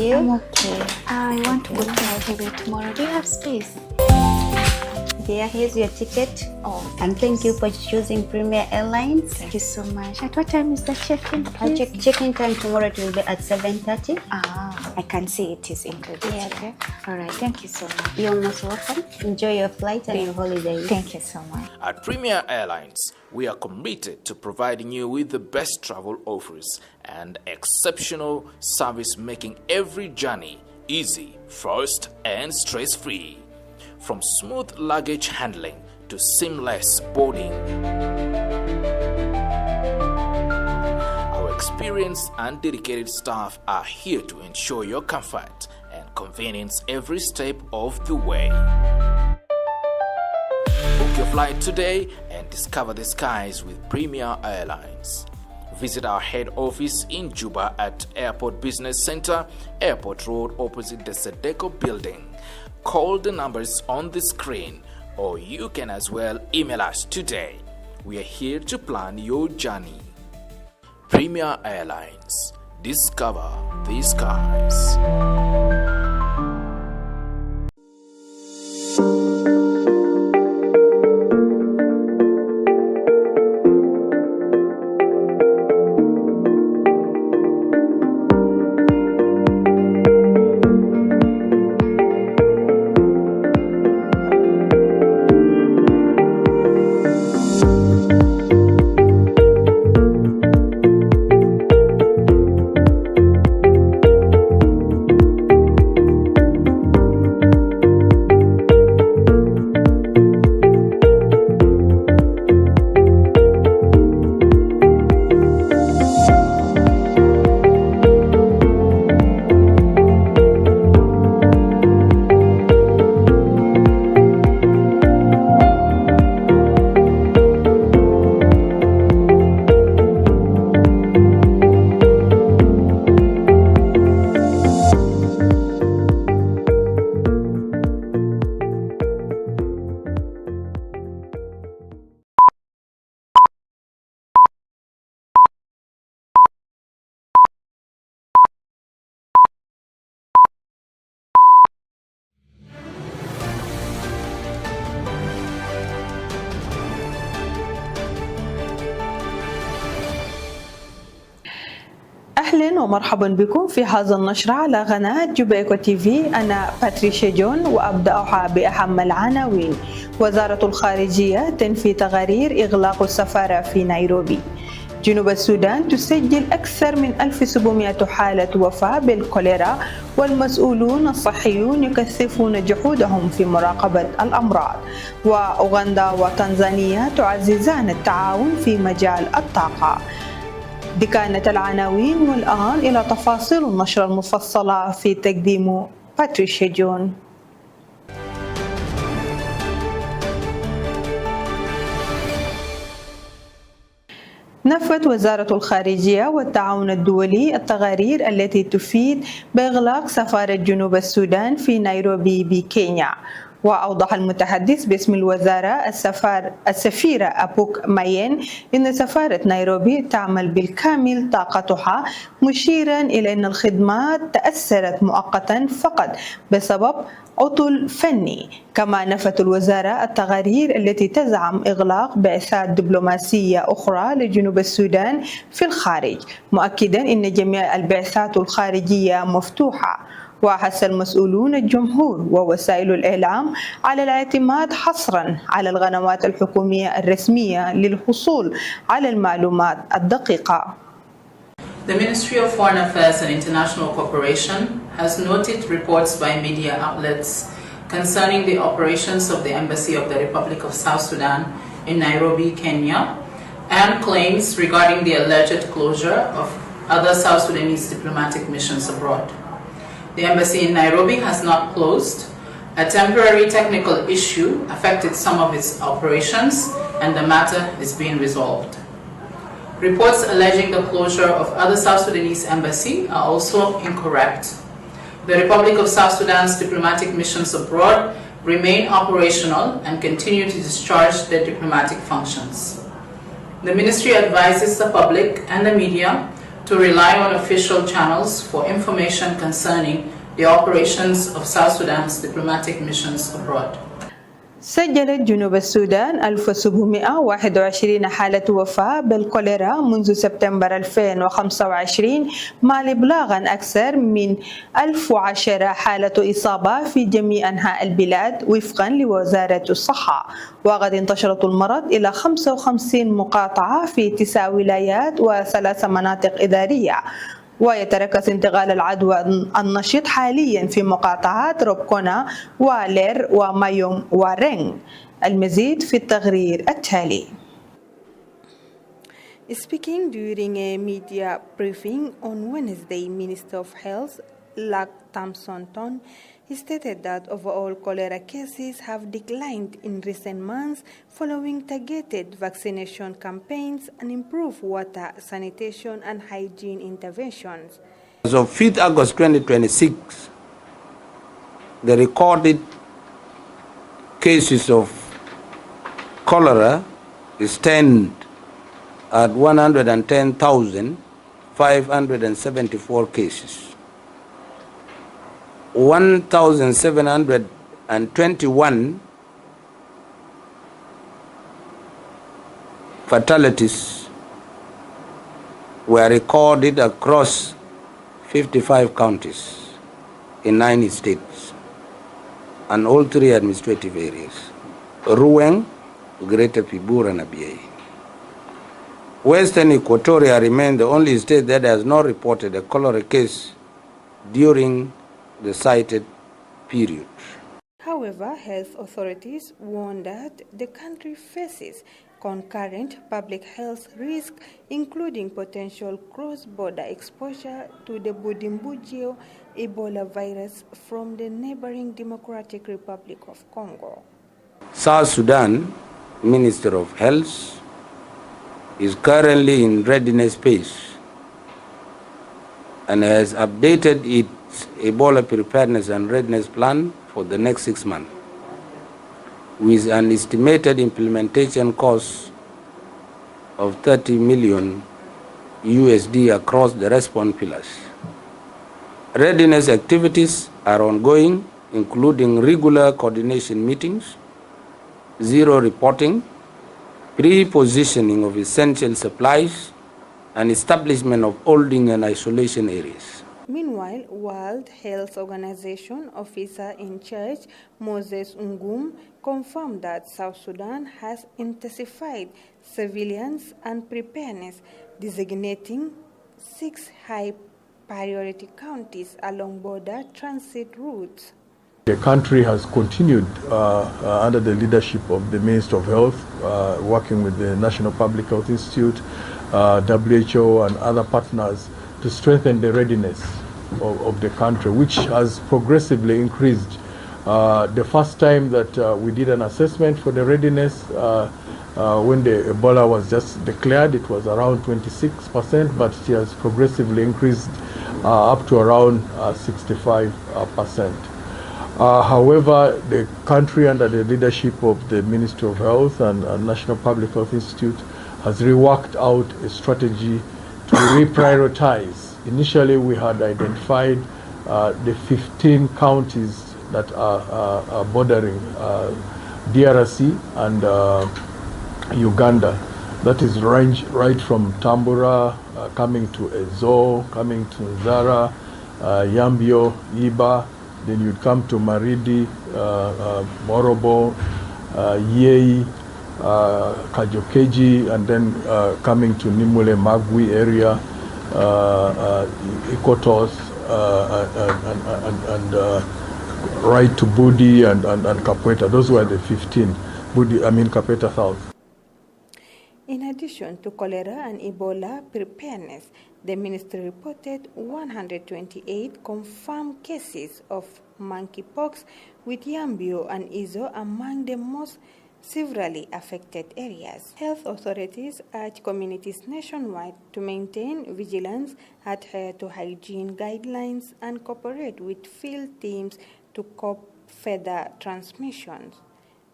you? I'm okay. I want to go to Nairobi tomorrow. Do you have space? Dear, here's your ticket. Oh, and thank you for choosing Premier Airlines. Thank you so much. At what time is the check-in, please? Check-in time tomorrow, it will be at 7:30. I can see it is included. Yeah. Okay. All right. Thank you so much. You're most welcome. Enjoy your flight and your holiday. Thank you so much. At Premier Airlines, we are committed to providing you with the best travel offers and exceptional service, making every journey easy, fast, and stress-free. From smooth luggage handling to seamless boarding, our experienced and dedicated staff are here to ensure your comfort and convenience every step of the way. Book your flight today and discover the skies with Premier Airlines. Visit our head office in Juba at Airport Business Center, Airport Road, opposite the Sedeco building. Call the numbers on the screen, or you can as well email us today. We are here to plan your journey. Premier Airlines. Discover the skies. أهلا ومرحبا بكم في هذا النشر على قناة جوبيكو تي في. أنا باتريشيا وأبدأها بأهم العناوين. وزارة الخارجية تنفي تقارير إغلاق السفارة في نيروبي. جنوب السودان تسجل أكثر من 1700 حالة وفاة بالكوليرا، والمسؤولون الصحيون يكثفون جهودهم في مراقبة الأمراض. وأوغندا وتنزانيا تعززان التعاون في مجال الطاقة. دي كانت العناوين، والآن إلى تفاصيل النشرة المفصلة في تقديم باتريشيا. نفت وزارة الخارجية والتعاون الدولي التقارير التي تفيد بإغلاق سفارة جنوب السودان في نيروبي بكينيا. وأوضح المتحدث باسم الوزارة السفيرة أبوك ماين إن سفارة نيروبي تعمل بالكامل طاقتها، مشيرا إلى أن الخدمات تأثرت مؤقتا فقط بسبب عطل فني. كما نفت الوزارة التقارير التي تزعم إغلاق بعثات دبلوماسية أخرى لجنوب السودان في الخارج، مؤكدا أن جميع البعثات الخارجية مفتوحة. وحث المسؤولون الجمهور ووسائل الإعلام على الاعتماد حصرا على القنوات الحكومية الرسمية للحصول على المعلومات الدقيقة. The Ministry of Foreign Affairs and International Cooperation has noted reports by media outlets concerning the operations of the Embassy of the Republic of South Sudan in Nairobi, Kenya, and claims regarding the alleged closure of other South Sudanese diplomatic missions abroad. The embassy in Nairobi has not closed. A temporary technical issue affected some of its operations, and the matter is being resolved. Reports alleging the closure of other South Sudanese embassy are also incorrect. The Republic of South Sudan's diplomatic missions abroad remain operational and continue to discharge their diplomatic functions. The ministry advises the public and the media to rely on official channels for information concerning the operations of South Sudan's diplomatic missions abroad. سجلت جنوب السودان 1721 حالة وفاة بالكوليرا منذ سبتمبر 2025 مع إبلاغ أكثر من 1010 حالة إصابة في جميع أنحاء البلاد وفقا لوزارة الصحة. وقد انتشرت المرض إلى 55 مقاطعة في 9 ولايات و3 مناطق إدارية. ويتركز انتقال العدوى النشط حاليا في مقاطعات روبكونا والير ومايوم ورينغ. المزيد في التقرير التالي. Speaking during a media briefing on Wednesday, Minister of Health Lak Thompson stated that overall cholera cases have declined in recent months following targeted vaccination campaigns and improved water, sanitation and hygiene interventions. As of 5th August 2026, the recorded cases of cholera stand at 110,574 cases. 1,721 fatalities were recorded across 55 counties in 9 states and all 3 administrative areas: Ruweng, Greater Pibur and Abyei. Western Equatoria remained the only state that has not reported a cholera case during the cited period. However, health authorities warn that the country faces concurrent public health risks, including potential cross-border exposure to the Budimbujio Ebola virus from the neighboring Democratic Republic of Congo. South Sudan Minister of Health is currently in readiness phase and has updated its Ebola preparedness and readiness plan for the next 6 months, with an estimated implementation cost of $30 million across the response pillars. Readiness activities are ongoing, including regular coordination meetings, zero reporting, pre-positioning of essential supplies, and establishment of holding and isolation areas. Meanwhile, World Health Organization officer in charge Moses Ngum confirmed that South Sudan has intensified surveillance and preparedness, designating 6 high-priority counties along border transit routes. The country has continued under the leadership of the Minister of Health, working with the National Public Health Institute, WHO and other partners to strengthen the readiness of the country, which has progressively increased. The first time that we did an assessment for the readiness, when the Ebola was just declared, it was around 26%, but it has progressively increased up to around 65%. However, the country under the leadership of the Ministry of Health and National Public Health Institute has reworked out a strategy to reprioritize. Initially, we had identified the 15 counties that are bordering DRC and Uganda. That is range right from Tambura, coming to Ezo, coming to Zara, Yambio, Iba. Then you'd come to Maridi, Morobo, Yei, Kajokeji, and then coming to Nimule Magui area, Ikotos, and right to Budi and Kapweta. Those were the 15. Kapweta South. In addition to cholera and Ebola preparedness, the ministry reported 128 confirmed cases of monkeypox, with Yambio and Izo among the most severely affected areas. Health authorities urge communities nationwide to maintain vigilance, adhere to hygiene guidelines, and cooperate with field teams to curb further transmissions.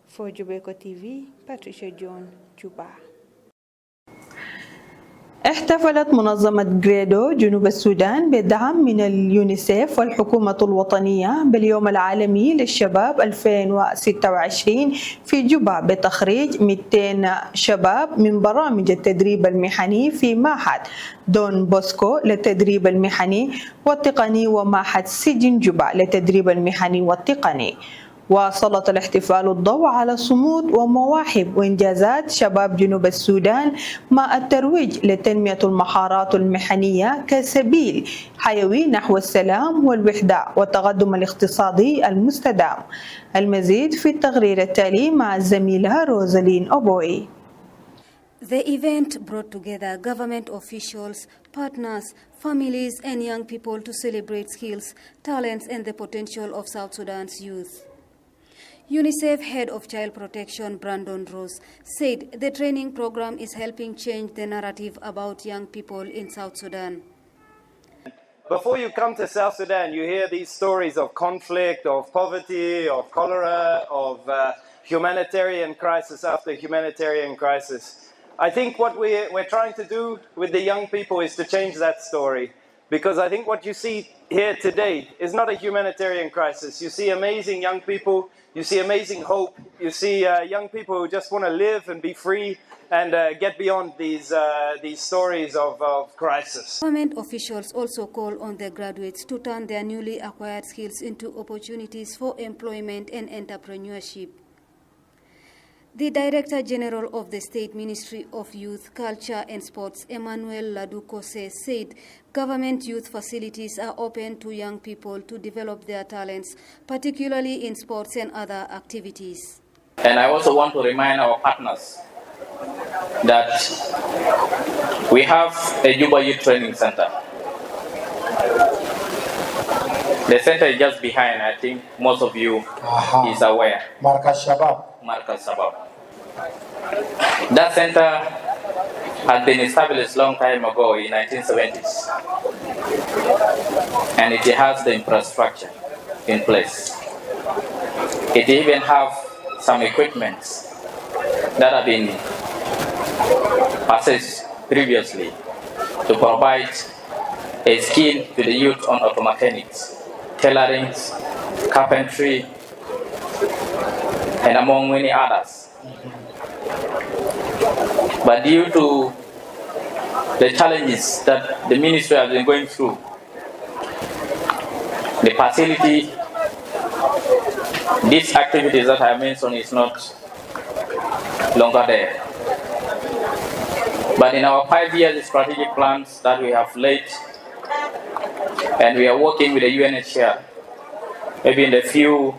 For Jubeco TV, Patricia John, Juba. احتفلت منظمة جريدو جنوب السودان بدعم من اليونيسيف والحكومة الوطنية باليوم العالمي للشباب 2026 في جوبا بتخريج 200 شباب من برامج التدريب المهني في معهد دون بوسكو للتدريب المهني والتقني ومعهد سجن جوبا للتدريب المهني والتقني. وسلط الاحتفال الضوء على صمود ومواهب وإنجازات شباب جنوب السودان مع الترويج لتنمية المهارات المهنية كسبيل حيوي نحو السلام والوحدة والتقدم الاقتصادي المستدام. المزيد في التقرير التالي مع الزميلة روزالين أبوي. The event brought together government officials, partners, families and young people to celebrate skills, talents and the potential of South Sudan's youth. UNICEF Head of Child Protection Brandon Rose said the training program is helping change the narrative about young people in South Sudan. Before you come to South Sudan, you hear these stories of conflict, of poverty, of cholera, of humanitarian crisis after humanitarian crisis. I think what we're trying to do with the young people is to change that story. Because I think what you see here today is not a humanitarian crisis. You see amazing young people, you see amazing hope, you see young people who just want to live and be free and get beyond these stories of crisis. Government officials also call on the graduates to turn their newly acquired skills into opportunities for employment and entrepreneurship. The Director General of the State Ministry of Youth, Culture and Sports, Emmanuel Ladukose, said government youth facilities are open to young people to develop their talents, particularly in sports and other activities. And I also want to remind our partners that we have a Juba Youth Training Center. The center is just behind, I think most of you is aware. Markaz Shabab. That center had been established long time ago in 1970s. And it has the infrastructure in place. It even have some equipment that have been purchased previously to provide a skill to the youth on auto mechanics, tailoring, carpentry, and among many others. But due to the challenges that the ministry has been going through, the facility, these activities that I mentioned is not longer there. But in our 5-year strategic plans that we have laid, and we are working with the UNHCR, maybe in the few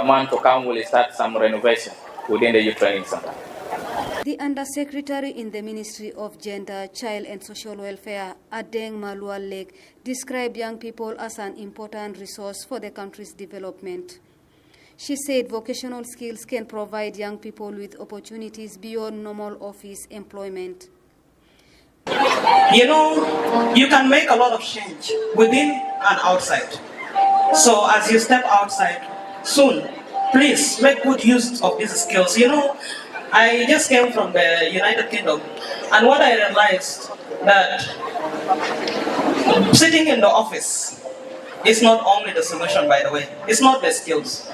months to come we'll start some renovation within the youth training center. The Undersecretary in the Ministry of Gender, Child and Social Welfare, Adeng Malual Lake, described young people as an important resource for the country's development. She said vocational skills can provide young people with opportunities beyond normal office employment. You know, you can make a lot of change within and outside. So as you step outside soon, please make good use of these skills. You know, I just came from the United Kingdom, and what I realized that sitting in the office is not only the solution, by the way. It's not the skills.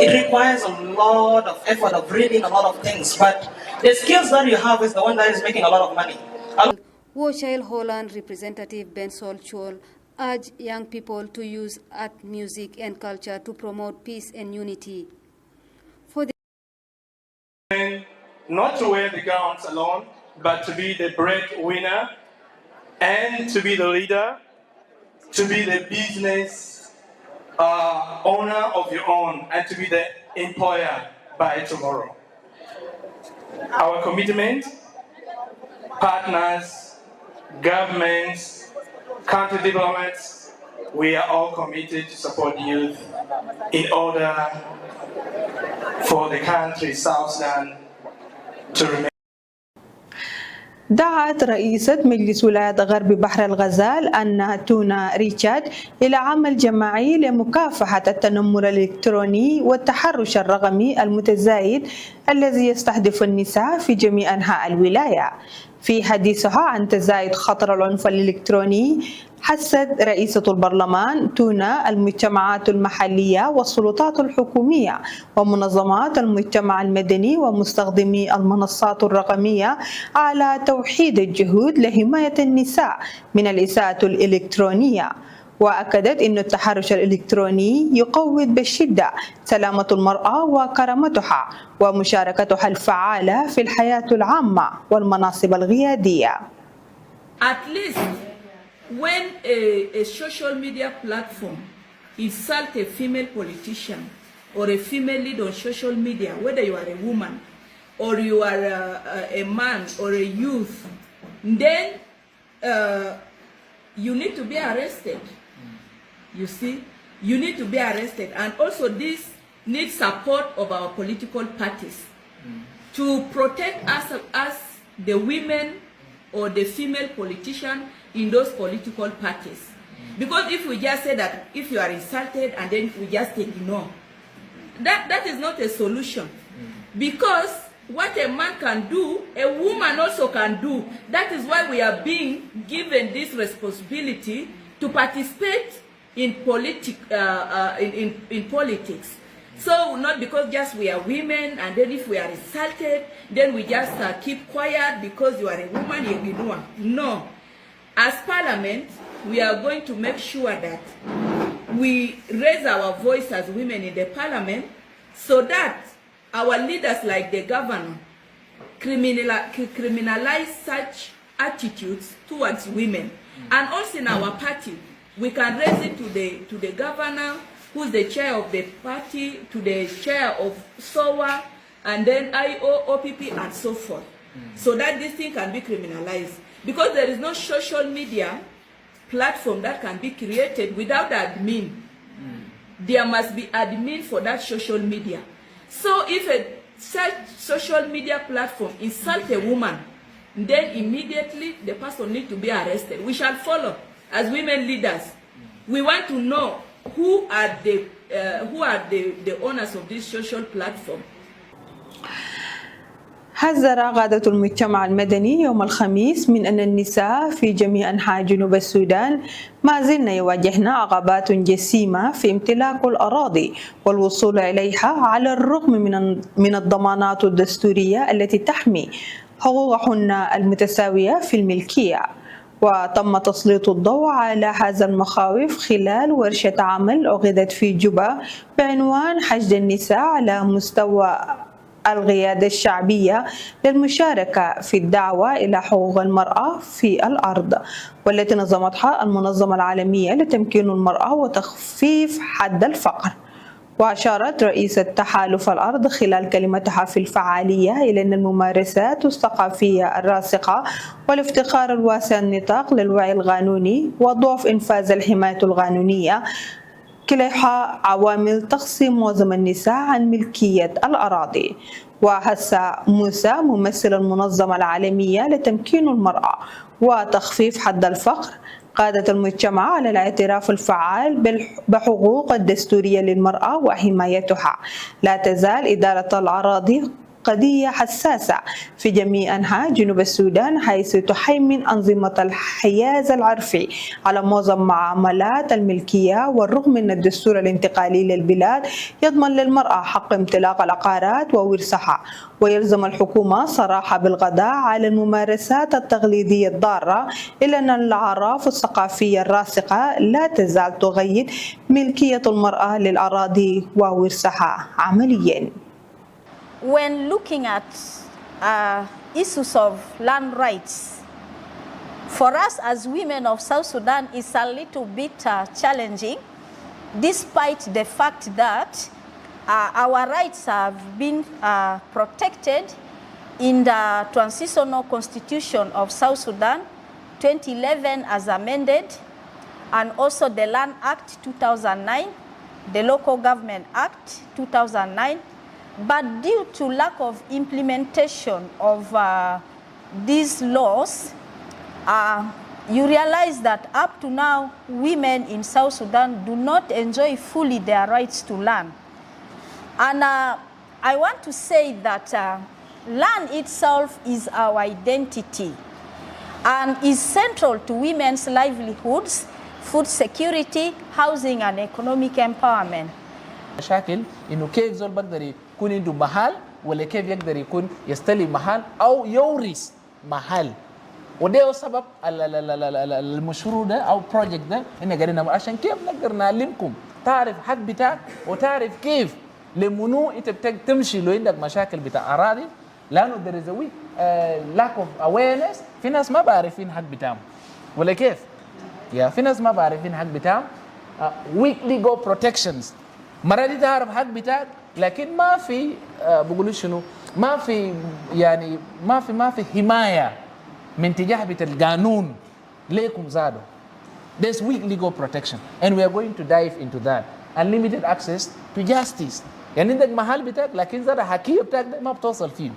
It requires a lot of effort of reading a lot of things, but the skills that you have is the one that is making a lot of money. Warchild Holland representative Ben Solchol urged young people to use art, music and culture to promote peace and unity. Not to wear the gowns alone, but to be the breadwinner and to be the leader, to be the business owner of your own, and to be the employer by tomorrow. Our commitment, partners, governments, country diplomats, we are all committed to support youth in order for the country, South Sudan, to remain. دعت رئيسة مجلس ولاية غرب بحر الغزال أن تونا ريتشارد إلى عمل جماعي لمكافحة التنمر الإلكتروني والتحرش الرقمي المتزايد الذي يستهدف النساء في جميع أنحاء الولاية. في حديثها عن تزايد خطر العنف الإلكتروني، حثت رئيسة البرلمان تونا المجتمعات المحلية والسلطات الحكومية ومنظمات المجتمع المدني ومستخدمي المنصات الرقمية على توحيد الجهود لحماية النساء من الإساءة الإلكترونية. وأكدت أن التحرش الإلكتروني يقوض بشدة سلامة المرأة وكرامتها ومشاركتها الفعالة في الحياة العامة والمناصب القيادية. At least when a social media platform insults a female politician or a female leader on social media, whether you are a woman or you are a man or a youth, then you need to be arrested. You see, you need to be arrested, and also this needs support of our political parties to protect us as the women or the female politician in those political parties. Because if we just say that if you are insulted and then we just ignore, that is not a solution. Because what a man can do, a woman also can do. That is why we are being given this responsibility to participate in politics. So not because just we are women and then if we are insulted, then we just keep quiet because you are a woman, you ignore. No. As Parliament, we are going to make sure that we raise our voice as women in the Parliament so that our leaders like the governor criminalize such attitudes towards women. And also in our party, we can raise it to the governor, who's the chair of the party, to the chair of SOA, and then OPP, and so forth, so that this thing can be criminalized. Because there is no social media platform that can be created without admin. There must be admin for that social media. So if such social media platform insults a woman, then immediately the person needs to be arrested. We shall follow as women leaders. We want to know who are the owners of this social platform. حذر قادة المجتمع المدني يوم الخميس من أن النساء في جميع أنحاء جنوب السودان ما زلن يواجهن عقبات جسيمة في امتلاك الأراضي والوصول إليها على الرغم من الضمانات الدستورية التي تحمي حقوقهن المتساوية في الملكية. وتم تسليط الضوء على هذا المخاوف خلال ورشة عمل عقدت في جوبا بعنوان حشد النساء على مستوى القيادة الشعبية للمشاركة في الدعوة إلى حقوق المرأة في الأرض، والتي نظمتها المنظمة العالمية لتمكين المرأة وتخفيف حد الفقر. وأشارت رئيسة تحالف الأرض خلال كلمتها في الفعالية إلى أن الممارسات الثقافية الراسخة والافتقار الواسع النطاق للوعي القانوني وضعف إنفاذ الحماية القانونية كلها عوامل تقصي معظم النساء عن ملكية الأراضي. وهسا موسى ممثل المنظمة العالمية لتمكين المرأة وتخفيف حد الفقر قادت المجتمع على الاعتراف الفعال بحقوق الدستورية للمرأة وحمايتها. لا تزال إدارة الأراضي قضية حساسة في جميع أنحاء جنوب السودان، حيث تحيمن أنظمة الحياز العرفي على معظم معاملات الملكية، والرغم من الدستور الانتقالي للبلاد يضمن للمرأة حق امتلاك العقارات وورثها، ويلزم الحكومة صراحة بالقضاء على الممارسات التقليدية الضارة، إلا أن الأعراف الثقافية الراسخة لا تزال تغير ملكية المرأة للأراضي وورثها عملياً. When looking at issues of land rights, for us as women of South Sudan is a little bit challenging, despite the fact that our rights have been protected in the Transitional Constitution of South Sudan 2011 as amended, and also the Land Act 2009, the Local Government Act 2009, but due to lack of implementation of these laws, you realize that up to now, women in South Sudan do not enjoy fully their rights to land. And I want to say that land itself is our identity. and is central to women's livelihoods, food security, housing and economic empowerment. مشاكل إنه كيف زول بقدر يكون عنده محل ولا كيف يقدر يكون يستلم محل أو يورث محل، وده هو سبب المشروع ده أو بروجكت ده إحنا قاعدين نعمل عشان كيف نقدر نعلمكم تعرف حق بتاعك وتعرف كيف لمنو أنت تمشي لو عندك مشاكل بتاع أراضي، لأنه there is a weak lack of awareness. في ناس ما بعرفين حق بتاعهم ولا كيف؟ يا في ناس ما بعرفين حق بتاعهم. weak legal protections. مرة دي تعرف حق بتاعك لكن ما في بقولوا شنو، ما في يعني ما في حماية من تجاه بتاع القانون ليكم زادوا. There's weak legal protection and we are going to dive into that. Unlimited access to justice. يعني عندك محل بتاعك لكن زاد حكية بتاعك ما بتوصل فيه.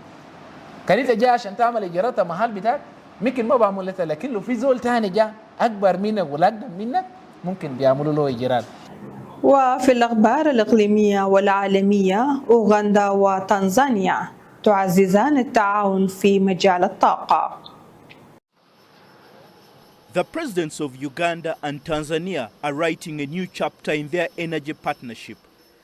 كان انت جاي عشان تعمل اجارات محل بتاعك ممكن ما بعمل لك، لكن لو في زول ثاني جاء اكبر منك ولا اقدم منك ممكن بيعملوا له اجارات. وفي الأخبار الإقليمية والعالمية، أوغندا وتنزانيا تعززان التعاون في مجال الطاقة. The presidents of Uganda and Tanzania are writing a new chapter in their energy partnership.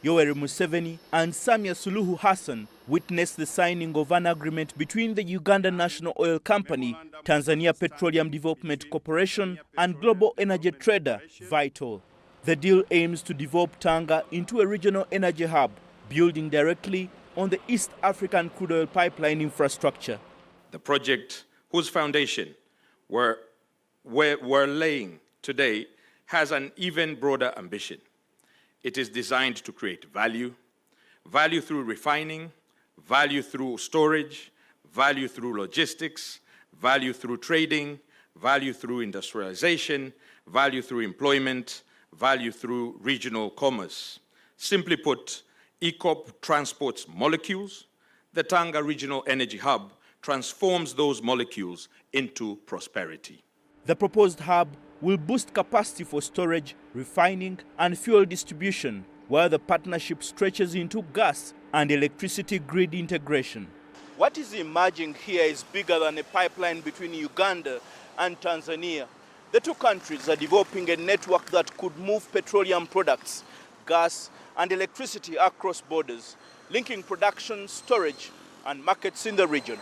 Yoweri Museveni and Samia Suluhu Hassan witnessed the signing of an agreement between the Uganda National Oil Company, Tanzania Petroleum Development Corporation, and global energy trader Vitol. The deal aims to develop Tanga into a regional energy hub, building directly on the East African crude oil pipeline infrastructure. The project, whose foundation we're laying today, has an even broader ambition. It is designed to create value through refining, value through storage, value through logistics, value through trading, value through industrialization, value through employment, value through regional commerce. Simply put, ECOP transports molecules. The Tanga Regional Energy Hub transforms those molecules into prosperity. The proposed hub will boost capacity for storage, refining, and fuel distribution, while the partnership stretches into gas and electricity grid integration. What is emerging here is bigger than a pipeline between Uganda and Tanzania. The two countries are developing a network that could move petroleum products, gas, and electricity across borders, linking production, storage, and markets in the region.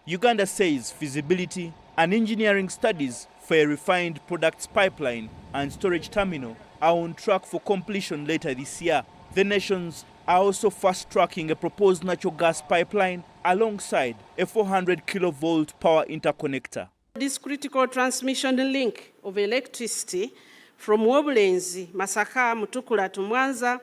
Uganda says feasibility and engineering studies for a refined products pipeline and storage terminal are on track for completion later this year. The nations are also fast-tracking a proposed natural gas pipeline alongside a 400 kilovolt power interconnector. This critical transmission link of electricity from Wobulenzi, Masaka, Mutukula to Mwanza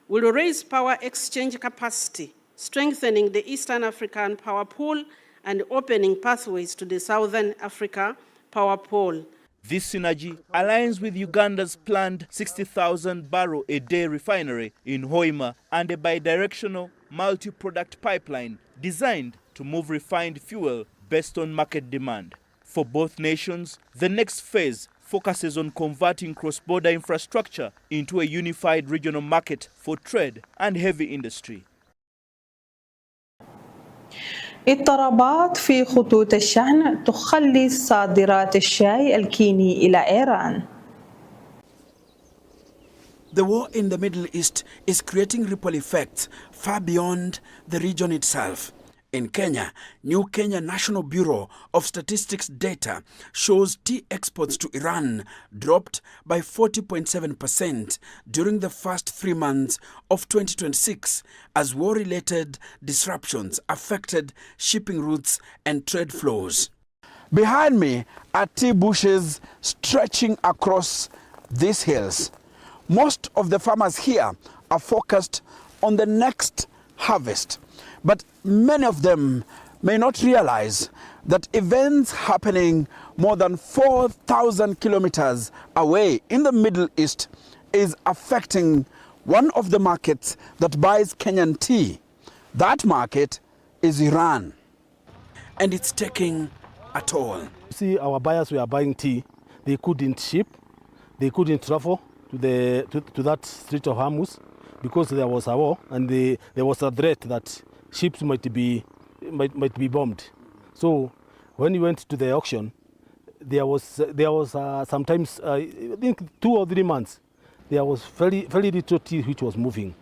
will raise power exchange capacity, strengthening the Eastern African power pool and opening pathways to the Southern Africa power pool. This synergy aligns with Uganda's planned 60,000 barrel a day refinery in Hoima and a bidirectional multi-product pipeline designed to move refined fuel based on market demand. For both nations, the next phase focuses on converting cross-border infrastructure into a unified regional market for trade and heavy industry. اضطرابات في خطوط الشحن تخلي صادرات الشاي الكيني إلى إيران. The war in the Middle East is creating ripple effects far beyond the region itself. In Kenya, new Kenya National Bureau of Statistics data shows tea exports to Iran dropped by 40.7% during the first 3 months of 2026 as war-related disruptions affected shipping routes and trade flows. Behind me are tea bushes stretching across these hills. Most of the farmers here are focused on the next harvest. But many of them may not realize that events happening more than 4,000 kilometers away in the Middle East is affecting one of the markets that buys Kenyan tea. That market is Iran. And it's taking a toll. See, our buyers who are buying tea, they couldn't ship, they couldn't travel to that Strait of Hormuz because there was a war and there was a threat that ships might be bombed. So when we went to the auction, there was sometimes I think 2 or 3 months there was very little tea which was moving.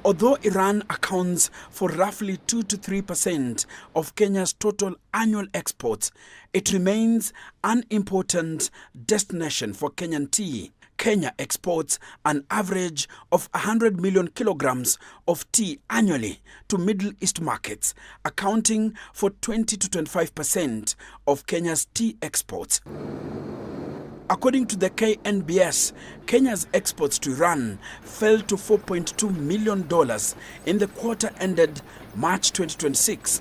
Although Iran accounts for roughly 2 to 3% of Kenya's total annual exports, it remains an important destination for Kenyan tea. Kenya exports an average of 100 million kilograms of tea annually to Middle East markets, accounting for 20 to 25% of Kenya's tea exports. According to the KNBS, Kenya's exports to Iran fell to $4.2 million in the quarter ended March 2026.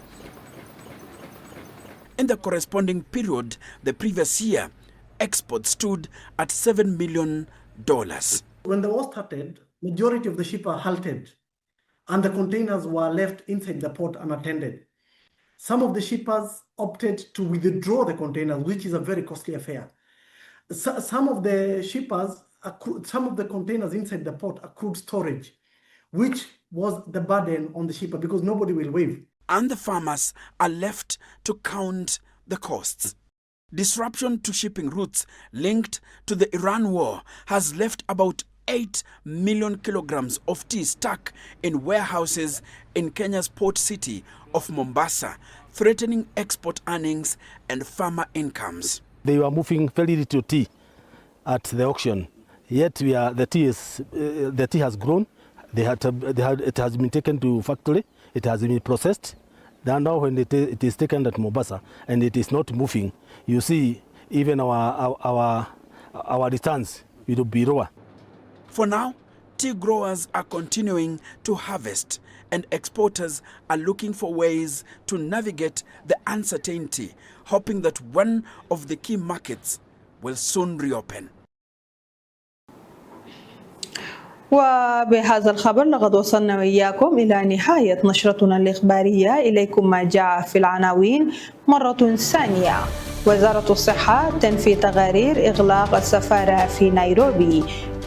In the corresponding period the previous year, exports stood at $7 million. When the war started, majority of the ships are halted and the containers were left inside the port unattended. Some of the shippers opted to withdraw the containers, which is a very costly affair. Some of the shippers, some of the containers inside the port accrued storage, which was the burden on the shipper because nobody will waive. And the farmers are left to count the costs. Disruption to shipping routes linked to the Iran war has left about 8 million kilograms of tea stuck in warehouses in Kenya's port city of Mombasa, threatening export earnings and farmer incomes. They were moving very little tea at the auction. Yet the tea has grown. It has been taken to factory. It has been processed. Then now when it is taken at Mombasa and it is not moving, you see even our returns will be lower. For now, tea growers are continuing to harvest and exporters are looking for ways to navigate the uncertainty, hoping that one of the key markets will soon reopen. وبهذا الخبر لقد وصلنا وإياكم إلى نهاية نشرتنا الإخبارية. إليكم ما جاء في العناوين مرة ثانية. وزارة الصحة تنفي تقارير إغلاق السفارة في نيروبي.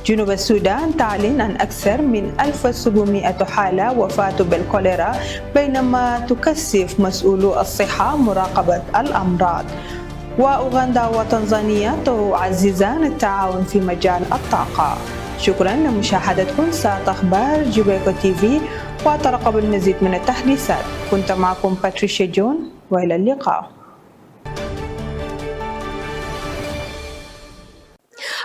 جنوب السودان تعلن عن أكثر من 1700 حالة وفاة بالكوليرا، بينما تكثف مسؤولو الصحة مراقبة الأمراض. وأوغندا وتنزانيا تعززان التعاون في مجال الطاقة. شكرا لمشاهدتكم ساعة أخبار جوبيكو تي في، وترقب المزيد من التحديثات. كنت معكم باتريشيا جون، وإلى اللقاء.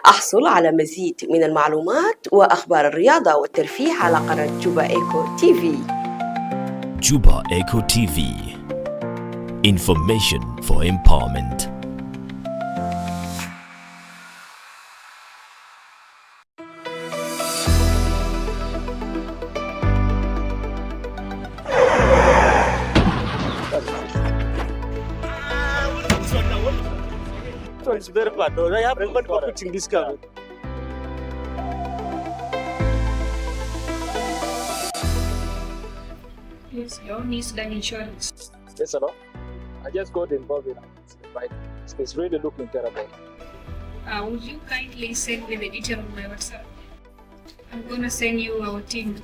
احصل على مزيد من المعلومات وأخبار الرياضة والترفيه على قناة جوبا إيكو تي في. جوبا إيكو تي في. Information for empowerment. It's very bad. I have remembered putting this car. Yes, your needs the insurance. Yes, hello. I just got involved in it. It's really looking terrible. Would you kindly send me the detail on my WhatsApp? I'm gonna send you our team.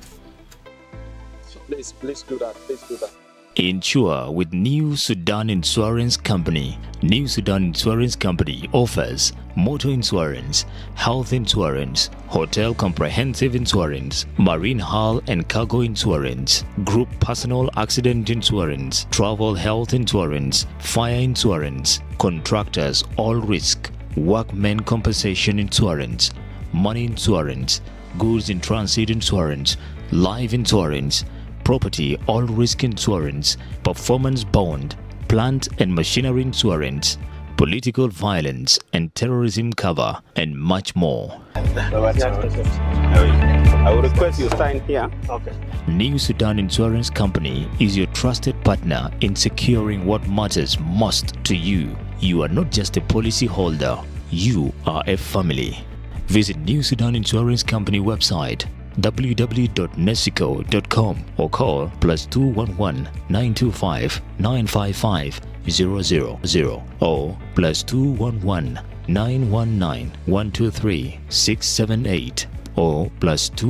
So please do that. Please do that. Insure with New Sudan Insurance Company. New Sudan Insurance Company offers motor insurance, health insurance, hotel comprehensive insurance, marine hull and cargo insurance, group personal accident insurance, travel health insurance, fire insurance, contractors all risk, workmen compensation insurance, money insurance, goods in transit insurance, life insurance, property all risk insurance, performance bond, plant and machinery insurance, political violence and terrorism cover, and much more. I will request you sign here. Okay. New Sudan Insurance Company is your trusted partner in securing what matters most to you. You are not just a policy holder, you are a family. Visit New Sudan Insurance Company website www.nesico.com or call +211 925 955 000 or +211 919 123 678 or +2